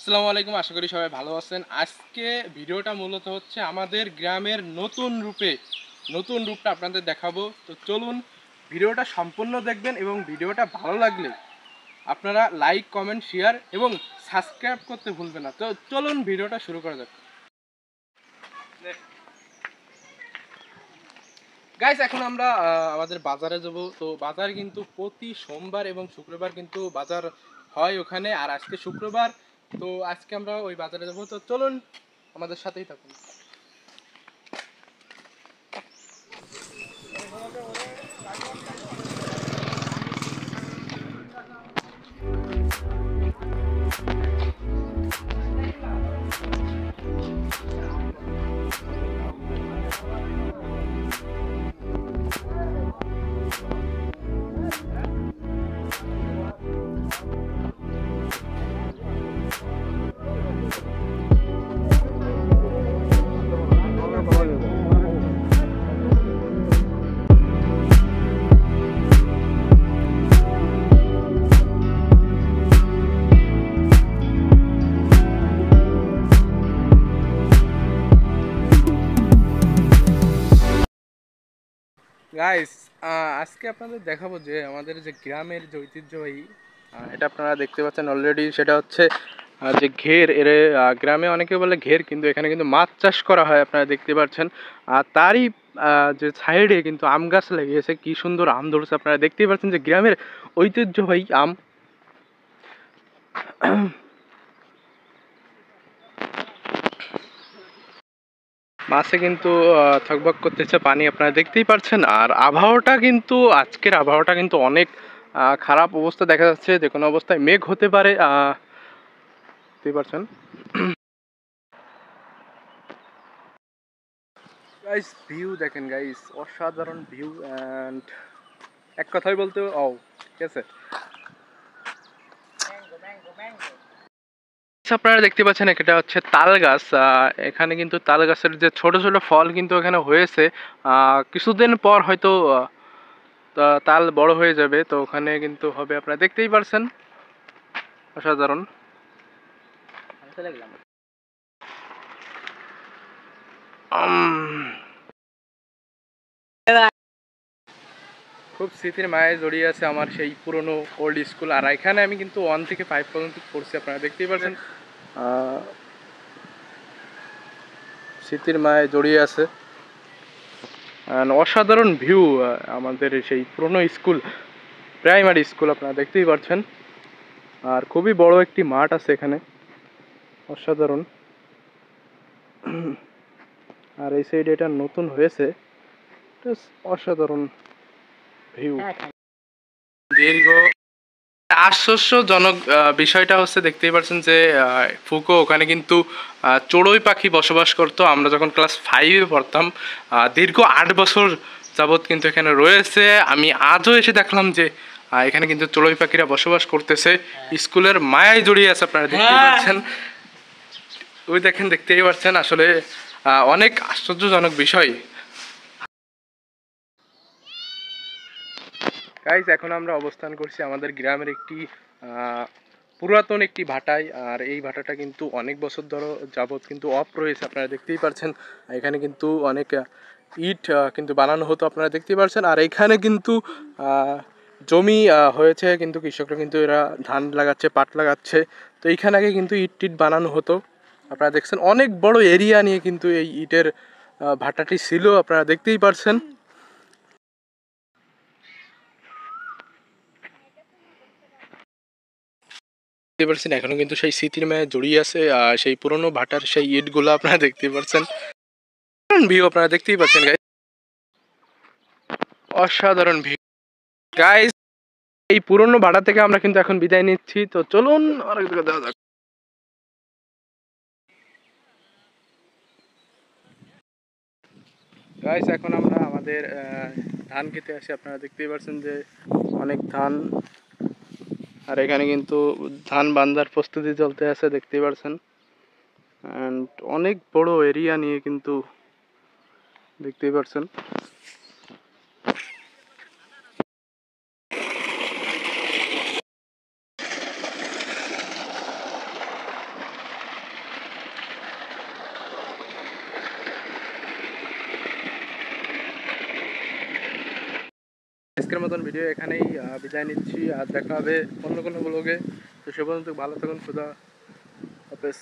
আসসালামু আলাইকুম, আশা করি সবাই ভালো আছেন। আজকে ভিডিওটা মূলত হচ্ছে আমাদের গ্রামের নতুন রূপটা আপনাদের দেখাবো। তো চলুন ভিডিওটা সম্পূর্ণ দেখবেন এবং ভিডিওটা ভালো লাগলে আপনারা লাইক, কমেন্ট, শেয়ার এবং সাবস্ক্রাইব করতে ভুলবেন না। তো চলুন ভিডিওটা শুরু করা যাক। গাইস, এখন আমরা আমাদের বাজারে যাব। তো বাজার কিন্তু প্রতি সোমবার এবং শুক্রবার কিন্তু বাজার হয় ওখানে, আর আজকে শুক্রবার। তো আজকে আমরা ওই বাজারে যাব। তো চলুন আমাদের সাথেই থাকুন। গাইস, আজকে আপনাদের দেখাবো যে আমাদের যে গ্রামের যে ঐতিহ্যবাহী, এটা আপনারা দেখতে পাচ্ছেন অলরেডি, সেটা হচ্ছে যে ঘের। এর গ্রামে অনেকে বলে ঘের, কিন্তু এখানে কিন্তু মাছ চাষ করা হয়, আপনারা দেখতে পাচ্ছেন। আর তারই যে সাইডে কিন্তু আম গাছ লেগেছে, কি সুন্দর আম ধরছে, আপনারা দেখতেই পাচ্ছেন যে গ্রামের ঐতিহ্যবাহী আম। মাছে কিন্তু থকবক করতেছে পানি, আপনারা দেখতেই পাচ্ছেন। আর আবহাওয়াটা কিন্তু আজকের আবহাওয়াটা কিন্তু অনেক খারাপ অবস্থা দেখা যাচ্ছে, যে কোনো অবস্থায় মেঘ হতে পারে, দেখতেই পাচ্ছেন। গাইস, ভিউ দেখেন গাইস, অসাধারণ ভিউ। অ্যান্ড এক কথাই বলতে ঠিক আছে। আপনারা দেখতে পাচ্ছেন এটা হচ্ছে তাল গাছ। এখানে কিন্তু তাল গাছের যে ছোট ছোট ফল কিন্তু এখানে হয়েছে। কিছুদিন পর হয়তো তাল বড় হয়ে যাবে, তো ওখানে কিন্তু হবে, আপনারা দেখতেই পারছেন। অসাধারণ। খুব স্মৃতির মায়ে জড়িয়ে আছে আমার সেই পুরনো ওল্ড স্কুল। আর এখানে আমি কিন্তু 1 থেকে 5 পর্যন্ত পড়ছি, আপনারা দেখতেই পাচ্ছেন। স্মৃতির মায়ে জড়িয়ে আছে। অসাধারণ ভিউ আমাদের সেই পুরনো স্কুল, প্রাইমারি স্কুল, আপনারা দেখতেই পাচ্ছেন। আর খুবই বড় একটি মাঠ আছে এখানে, অসাধারণ। আর এই সাইডে এটা নতুন হয়েছে, অসাধারণ ভিউ। দীর্ঘ আশ্চর্যজনক বিষয়টা হচ্ছে, দেখতেই পাচ্ছেন যে ফুকো ওখানে কিন্তু চড়ুই পাখি বসবাস করতো। আমরা যখন ক্লাস 5-এ পড়তাম, দীর্ঘ 8 বছর যাবৎ কিন্তু এখানে রয়েছে। আমি আজও এসে দেখলাম যে এখানে কিন্তু চড়ুই পাখিরা বসবাস করতেছে। স্কুলের মায়ায় জড়িয়ে আছে, আপনারা দেখতেই পাচ্ছেন। ওই দেখেন, দেখতেই পাচ্ছেন, আসলে অনেক আশ্চর্যজনক বিষয়। গাইজ, এখন আমরা অবস্থান করছি আমাদের গ্রামের একটি পুরাতন একটি ভাটায়। আর এই ভাটাটা কিন্তু অনেক বছর ধরে যাবৎ কিন্তু অফ রয়েছে, আপনারা দেখতেই পাচ্ছেন। এখানে কিন্তু অনেক ইট কিন্তু বানানো হতো, আপনারা দেখতেই পাচ্ছেন। আর এখানে কিন্তু জমি হয়েছে, কিন্তু কৃষকরা কিন্তু এরা ধান লাগাচ্ছে, পাট লাগাচ্ছে। তো এইখানে আগে কিন্তু ইট টিট বানানো হতো, আপনারা দেখছেন। অনেক বড় এরিয়া নিয়ে কিন্তু এই ইটের ভাটাটি ছিল, আপনারা দেখতেই পাচ্ছেন। দেখতে পাচ্ছেন এখনো কিন্তু সেই স্মৃতির মায়া জড়িয়ে আছে, সেই পুরনো ভাটার সেই ইটগুলো আপনারা দেখতেই পাচ্ছেন। ভিউ আপনারা দেখতেই পাচ্ছেন গাইস, অসাধারণ ভিউ। গাইস, এই পুরনো ভাটা থেকে আমরা কিন্তু এখন বিদায় নিচ্ছি। তো চলুন আরেক দিকে যাওয়া যাক। গাইস, এখন আমরা আমাদের ধান খেতে আসি, আপনারা দেখতেই পাচ্ছেন যে অনেক ধান। আর এখানে কিন্তু ধান বান্ধার প্রস্তুতি চলতে আছে, দেখতেই পাচ্ছেন। অ্যান্ড অনেক বড় এরিয়া নিয়ে কিন্তু দেখতেই পাচ্ছেন। আজকের মতন ভিডিও এখানেই বিদায় নিচ্ছি, আর দেখা হবে অন্য কোনো ব্লগে। তো সে পর্যন্ত ভালো থাকুন, খুদা হাফেজ।